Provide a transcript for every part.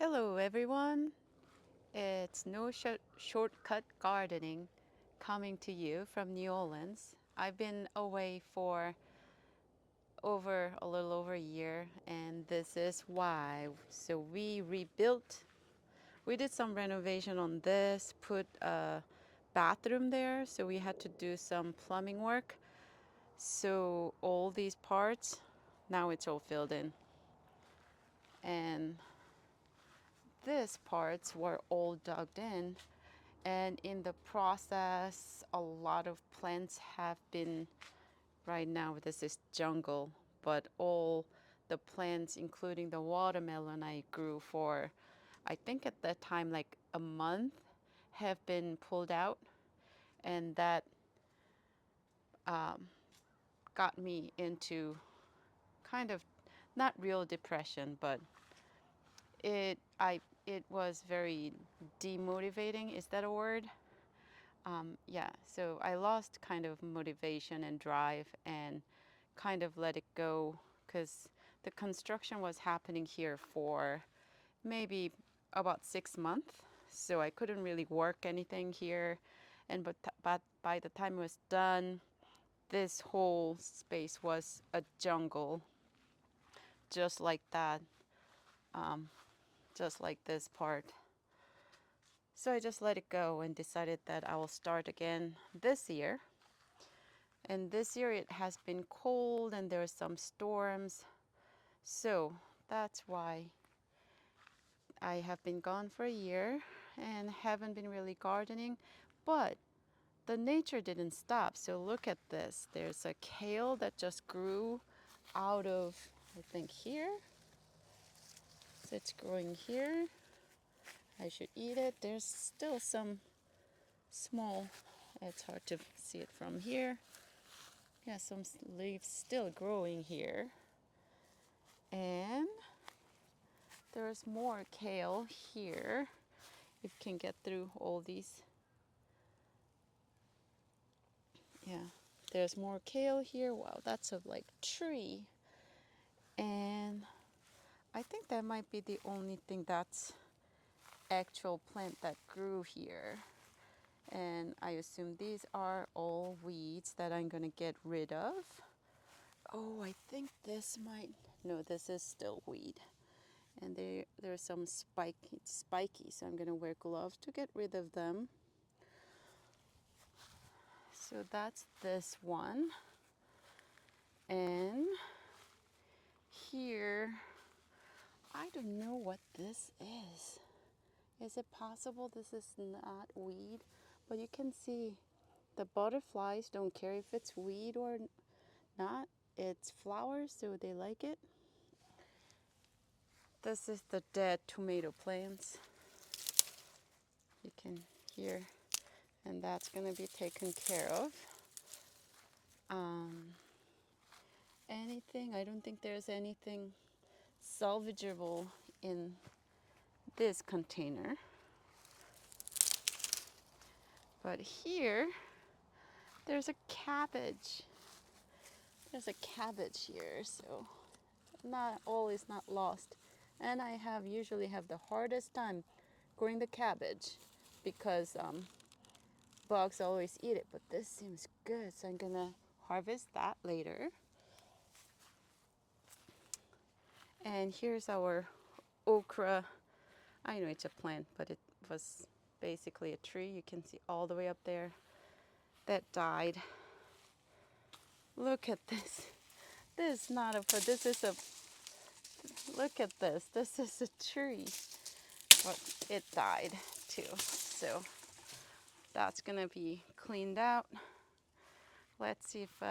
Hello everyone, it's No Shortcut Gardening coming to you from New Orleans. I've been away for a little over a year, and this is why. So we did some renovation on this, put a bathroom there, so we had to do some plumbing work. So all these parts, now it's all filled in. And these parts were all dug in, and in the process a lot of plants have been, right now this is jungle, but all the plants including the watermelon I grew for, I think at that time like a month, have been pulled out, and that um, got me into kind of not real depression, but it was very demotivating. Is that a word? Yeah, so I lost kind of motivation and drive and kind of let it go because the construction was happening here for maybe about 6 months. So I couldn't really work anything here. But by the time it was done, this whole space was a jungle, just like that, um, just like this part. So I just let it go and decided that I will start again this year. And this year it has been cold and there are some storms. So that's why I have been gone for a year and haven't been really gardening. But the nature didn't stop. So look at this. There's a kale that just grew out of, I think, here. So it's growing here. I should eat it. There's still some small, it's hard to see it from here. Yeah, some leaves still growing here. And there's more kale here. If you can get through all these. Yeah, there's more kale here. Wow, that's a like tree. And I think that might be the only thing that's actual plant that grew here. And I assume these are all weeds that I'm gonna get rid of. Oh, I think this might, no, this is still weed. And there's some spiky, so I'm gonna wear gloves to get rid of them. So that's this one. And here, I don't know what this is. Is it possible this is not weed? But you can see the butterflies don't care if it's weed or not. It's flowers, so they like it. This is the dead tomato plants. You can hear, and that's gonna be taken care of. Anything, I don't think there's anything salvageable in this container. But here, there's a cabbage. There's a cabbage here, so not all is not lost. And I usually have the hardest time growing the cabbage because bugs always eat it. But this seems good, so I'm gonna harvest that later. And here's our okra. I know it's a plant, but it was basically a tree. You can see all the way up there. That died. Look at this. This is not this is a, look at this. This is a tree. But it died too. So that's gonna be cleaned out. Let's see if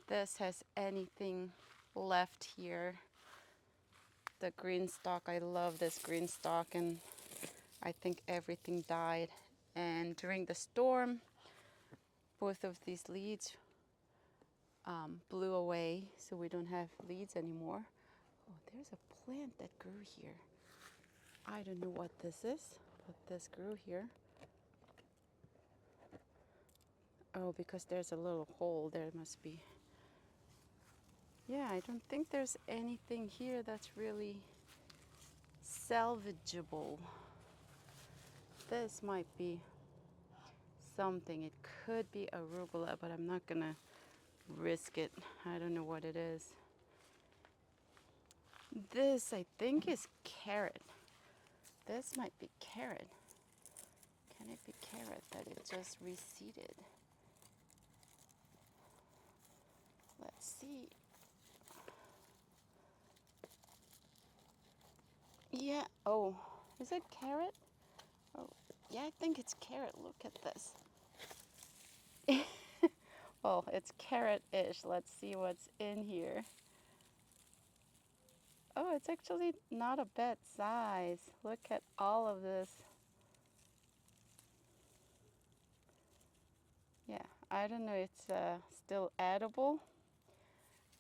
this has anything left here. The green stalk, I love this green stalk, and I think everything died. And during the storm, both of these leaves blew away, so we don't have leaves anymore. Oh, there's a plant that grew here. I don't know what this is, but this grew here. Oh, because there's a little hole, there must be. Yeah, I don't think there's anything here that's really salvageable. This might be something. It could be arugula, but I'm not gonna risk it. I don't know what it is. This, I think, is carrot. This might be carrot. Can it be carrot that it just reseeded? Let's see. Yeah, oh, is it carrot? Oh, yeah, I think it's carrot. Look at this. Well, it's carrot-ish. Let's see what's in here. Oh, it's actually not a bad size. Look at all of this. Yeah, I don't know if it's still edible,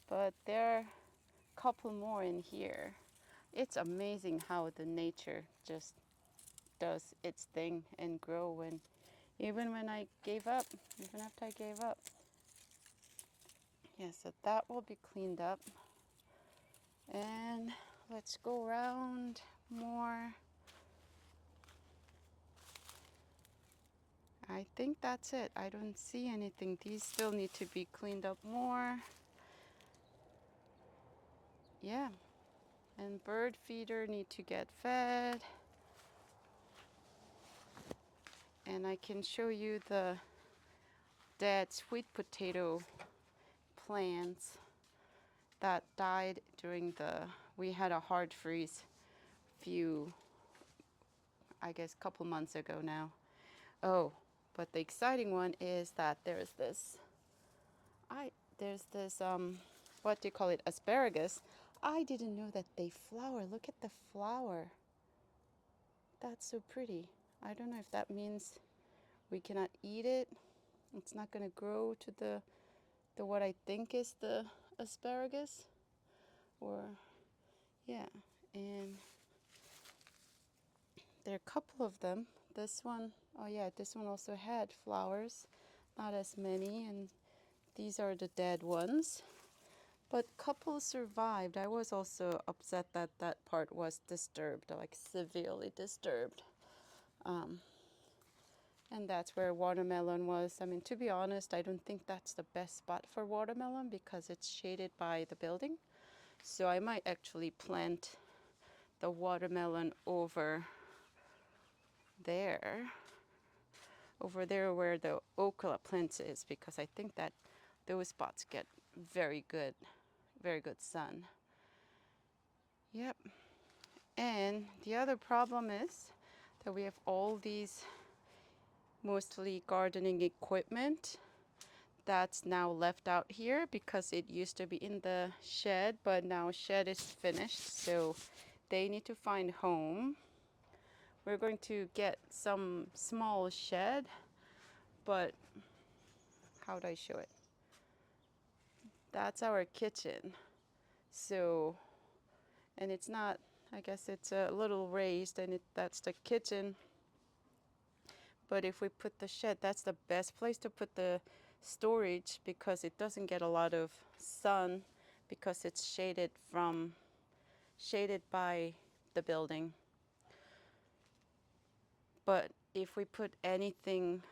but there are a couple more in here. It's amazing how the nature just does its thing and grow. And even when I gave up, even after I gave up. Yeah, so that will be cleaned up. And let's go around more. I think that's it. I don't see anything. These still need to be cleaned up more. Yeah, and bird feeder need to get fed. And I can show you the dead sweet potato plants that died during we had a hard freeze I guess couple months ago now. Oh, but the exciting one is that there's this, what do you call it, asparagus. I didn't know that they flower. Look at the flower. That's so pretty. I don't know if that means we cannot eat it. It's not gonna grow to the what I think is the asparagus, or yeah. And there are a couple of them. This one, oh yeah, this one also had flowers, not as many, and these are the dead ones. But couple survived. I was also upset that that part was disturbed, like severely disturbed. And that's where watermelon was. I mean, to be honest, I don't think that's the best spot for watermelon because it's shaded by the building. So I might actually plant the watermelon over there where the okra plants is, because I think that those spots get very good sun. Yep. And the other problem is that we have all these mostly gardening equipment that's now left out here because it used to be in the shed, but now shed is finished, so they need to find home. We're going to get some small shed, but how do I show it? That's our kitchen. So, and it's not, I guess it's a little raised, and that's the kitchen. But if we put the shed, that's the best place to put the storage because it doesn't get a lot of sun because it's shaded by the building. But if we put anything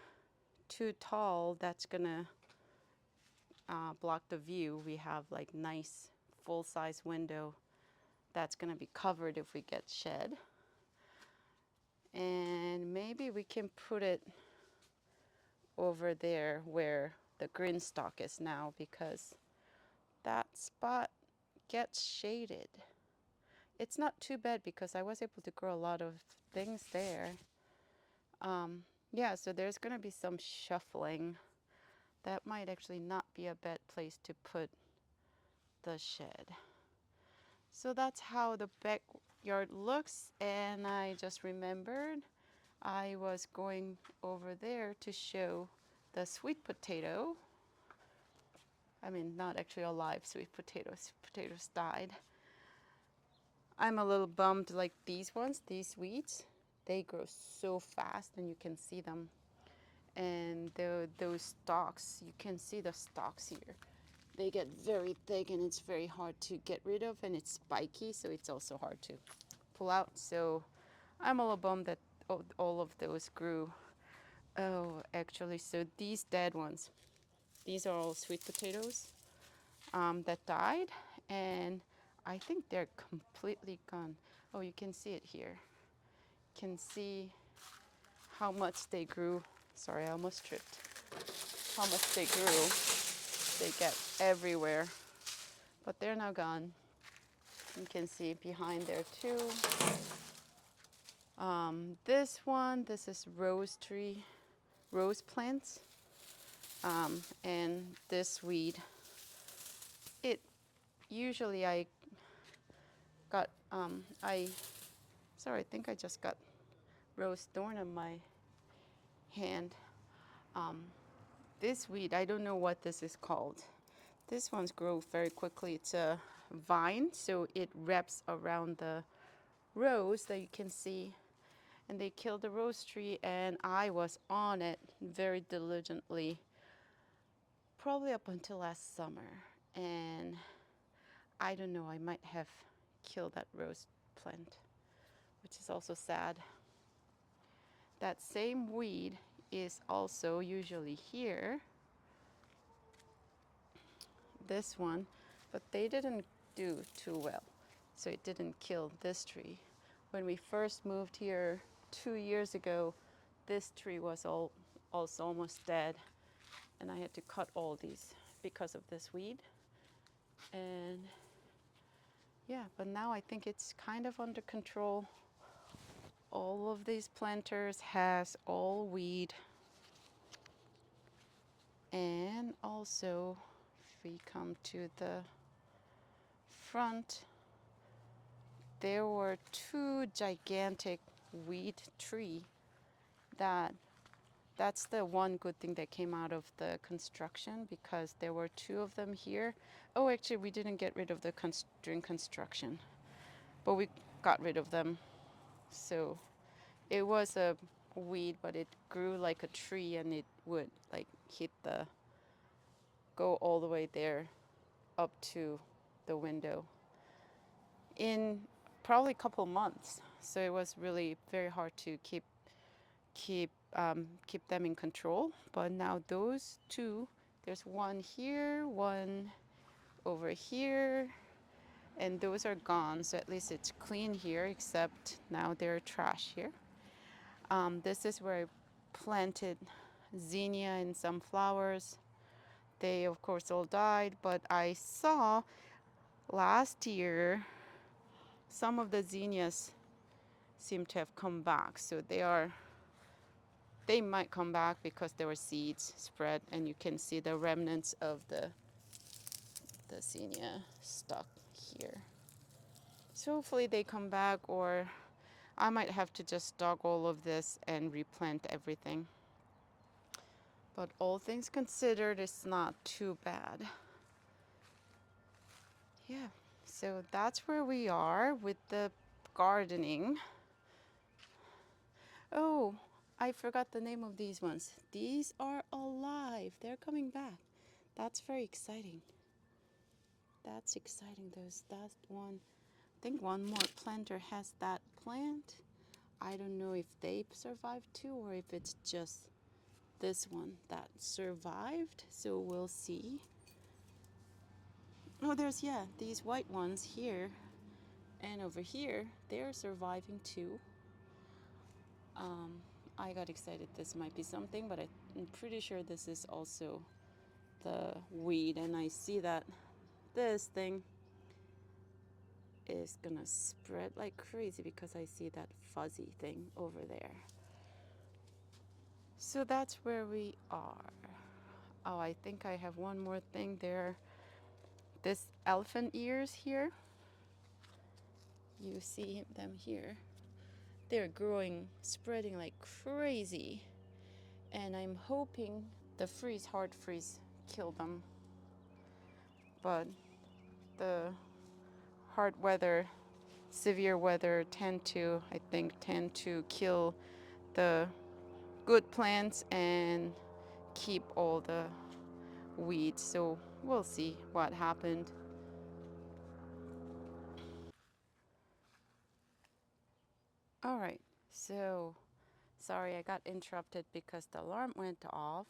too tall, that's gonna block the view. We have like nice full-size window that's gonna be covered if we get shed. And maybe we can put it over there where the green stalk is now, because that spot gets shaded. It's not too bad because I was able to grow a lot of things there. Yeah, so there's gonna be some shuffling. That might actually not be a bad place to put the shed. So that's how the backyard looks, and I just remembered I was going over there to show the sweet potato. I mean, not actually a live sweet potatoes. Potatoes died. I'm a little bummed, like these ones, these weeds, they grow so fast and you can see them. And those stalks, you can see the stalks here. They get very thick and it's very hard to get rid of, and it's spiky, so it's also hard to pull out. So I'm a little bummed that all of those grew. Oh, actually, so these dead ones, these are all sweet potatoes that died, and I think they're completely gone. Oh, you can see it here. You can see how much they grew. Sorry, I almost tripped. How much they grew. They get everywhere, but they're now gone. You can see behind there too. This one, this is rose tree, rose plants, and this weed. It usually I got sorry, I think I just got rose thorn on my hand. This weed, I don't know what this is called. This one's grow very quickly. It's a vine, so it wraps around the rose that you can see. And they killed the rose tree, and I was on it very diligently, probably up until last summer. And I don't know, I might have killed that rose plant, which is also sad. That same weed is also usually here, this one, but they didn't do too well, so it didn't kill this tree. When we first moved here 2 years ago, this tree was also almost dead, and I had to cut all these because of this weed. And yeah, but now I think it's kind of under control. All of these planters has all weed. And also, if we come to the front, there were two gigantic weed tree that's the one good thing that came out of the construction, because there were two of them here. Oh, actually, we didn't get rid of the during construction, but we got rid of them. So it was a weed, but it grew like a tree, and it would like go all the way there up to the window in probably a couple months. So it was really very hard to keep them in control. But now those two, there's one here, one over here, and those are gone. So at least it's clean here, except now they're trash here. This is where I planted zinnia and some flowers. They of course all died, but I saw last year some of the zinnias seem to have come back. So they might come back because there were seeds spread, and you can see the remnants of the zinnia stuck here. So hopefully they come back, or I might have to just dug all of this and replant everything. But all things considered, it's not too bad. Yeah, so that's where we are with the gardening. Oh, I forgot the name of these ones. These are alive. They're coming back. That's very exciting. That's exciting. That one, I think one more planter has that plant. I don't know if they survived too, or if it's just this one that survived. So we'll see. Oh, there's, yeah, these white ones here and over here. They're surviving too. I got excited. This might be something, but I'm pretty sure this is also the weed. And I see that this thing is gonna spread like crazy because I see that fuzzy thing over there. So that's where we are. Oh, I think I have one more thing there. This elephant ears here, you see them here. They're growing, spreading like crazy. And I'm hoping the hard freeze killed them. But the hard weather, severe weather tend to kill the good plants and keep all the weeds. So we'll see what happened. All right, so sorry I got interrupted because the alarm went off,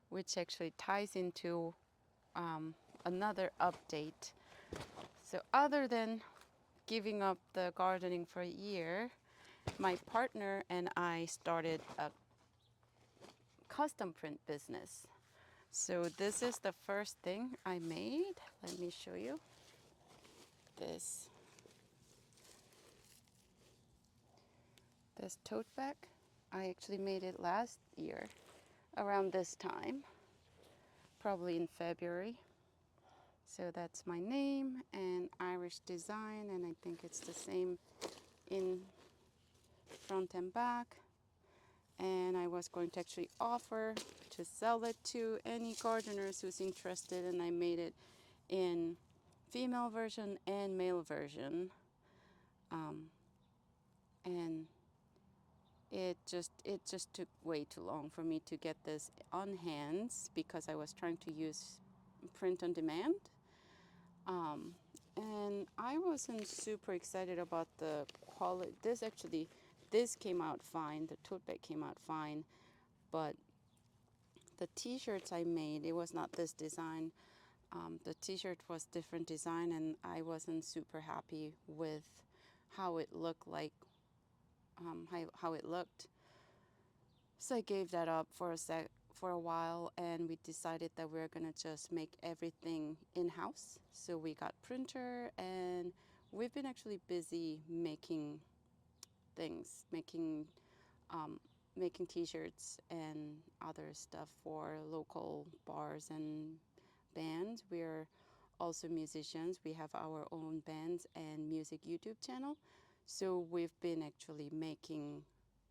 which actually ties into another update. So other than giving up the gardening for a year, my partner and I started a custom print business. So this is the first thing I made. Let me show you this tote bag. I actually made it last year around this time, probably in February. So that's my name and Irish design, and I think it's the same in front and back. And I was going to actually offer to sell it to any gardeners who's interested, and I made it in female version and male version. And it just took way too long for me to get this on hands because I was trying to use print on demand. And I wasn't super excited about the quality. This came out fine. The tote bag came out fine, but the T-shirts I made, it was not this design. The T-shirt was different design, and I wasn't super happy with how it looked like, how it looked. So I gave that up for a while, and we decided that we're gonna just make everything in-house. So we got printer, and we've been actually busy making things, making T-shirts and other stuff for local bars and bands. We're also musicians. We have our own bands and music YouTube channel. So we've been actually making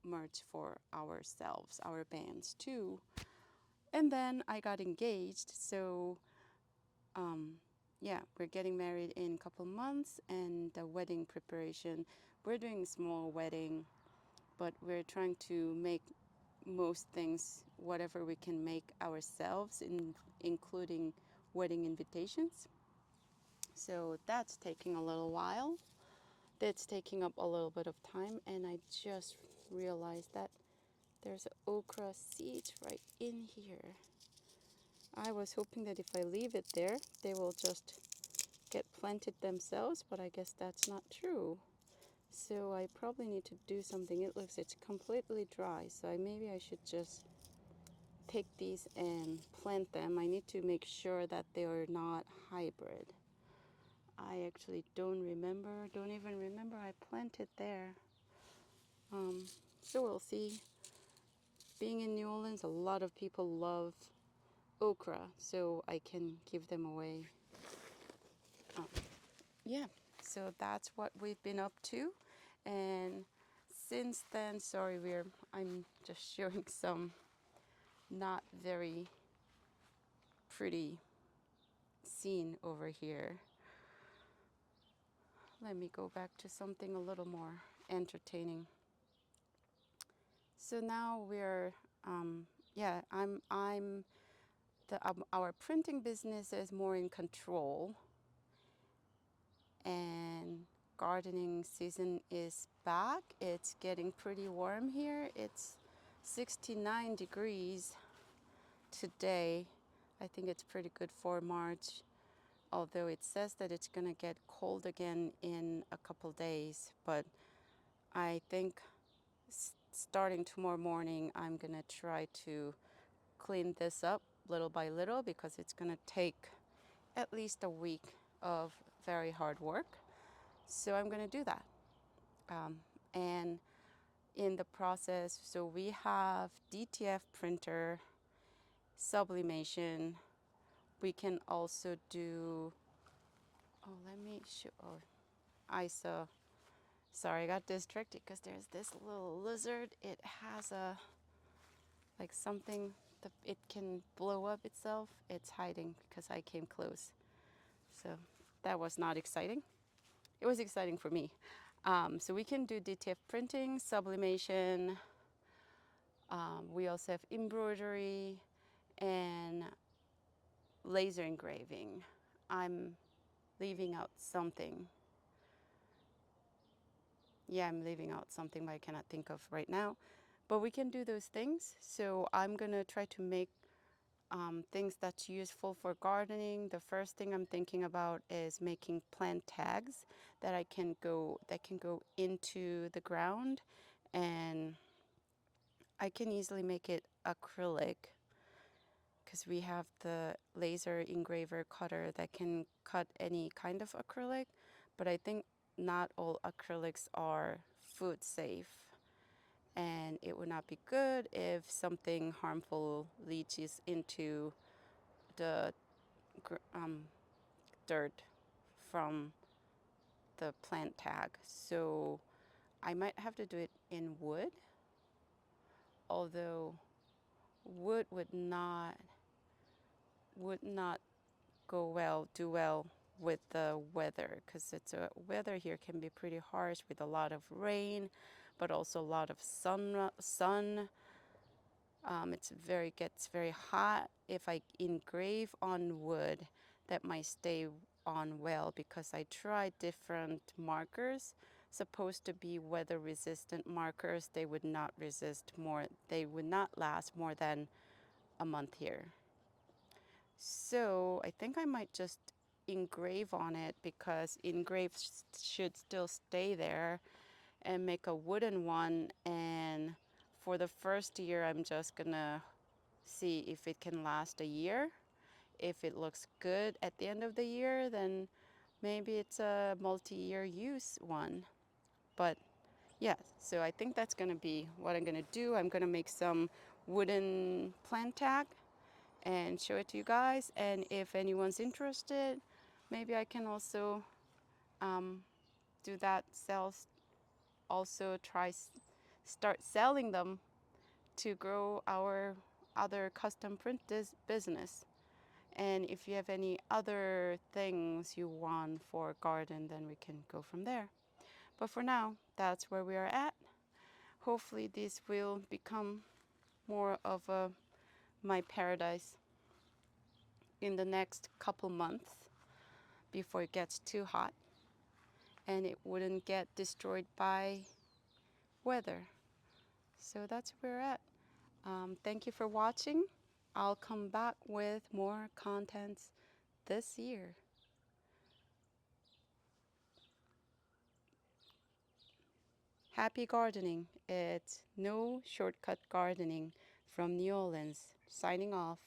merch for ourselves, our bands too. And then I got engaged. So yeah, we're getting married in a couple months, and the wedding preparation. We're doing a small wedding, but we're trying to make most things, whatever we can make ourselves, including wedding invitations. So that's taking a little while. That's taking up a little bit of time, and I just realized that there's okra seeds right in here. I was hoping that if I leave it there, they will just get planted themselves, but I guess that's not true. So I probably need to do something. It's completely dry, so maybe I should just take these and plant them. I need to make sure that they are not hybrid. I actually don't even remember I planted there. So we'll see. Being in New Orleans, a lot of people love okra, so I can give them away. Yeah, so that's what we've been up to. And since then, sorry, I'm just showing some not very pretty scene over here. Let me go back to something a little more entertaining. So now our printing business is more in control, and gardening season is back. It's getting pretty warm here. It's 69 degrees today. I think it's pretty good for March, although it says that it's gonna get cold again in a couple days. But I think starting tomorrow morning, I'm gonna try to clean this up little by little because it's gonna take at least a week of very hard work. So I'm gonna do that. And in the process, so we have DTF printer, sublimation. We can also do, let me show, I saw, sorry, I got distracted because there's this little lizard. It has like something that it can blow up itself. It's hiding because I came close. So that was not exciting. It was exciting for me. So we can do DTF printing, sublimation. We also have embroidery and laser engraving. I'm leaving out something. Yeah, I'm leaving out something, but I cannot think of right now. But we can do those things. So I'm gonna try to make things that's useful for gardening. The first thing I'm thinking about is making plant tags that can go into the ground, and I can easily make it acrylic because we have the laser engraver cutter that can cut any kind of acrylic, but I think not all acrylics are food safe, and it would not be good if something harmful leaches into the dirt from the plant tag. So I might have to do it in wood, although wood would not do well with the weather, because weather here can be pretty harsh with a lot of rain, but also a lot of sun. Gets very hot. If I engrave on wood, that might stay on well, because I tried different markers supposed to be weather resistant markers. They would not last more than a month here. So I think I might just engrave on it, because should still stay there, and make a wooden one. And for the first year, I'm just gonna see if it can last a year. If it looks good at the end of the year, then maybe it's a multi-year use one. But yeah, so I think that's gonna be what I'm gonna do. I'm gonna make some wooden plant tag and show it to you guys. And if anyone's interested, maybe I can also um, do that. Also start selling them to grow our other custom print business. And if you have any other things you want for garden, then we can go from there. But for now, that's where we are at. Hopefully this will become more of my paradise in the next couple months before it gets too hot, and it wouldn't get destroyed by weather. So that's where we're at. Thank you for watching. I'll come back with more contents this year. Happy gardening. It's No Shortcut Gardening from New Orleans. Signing off.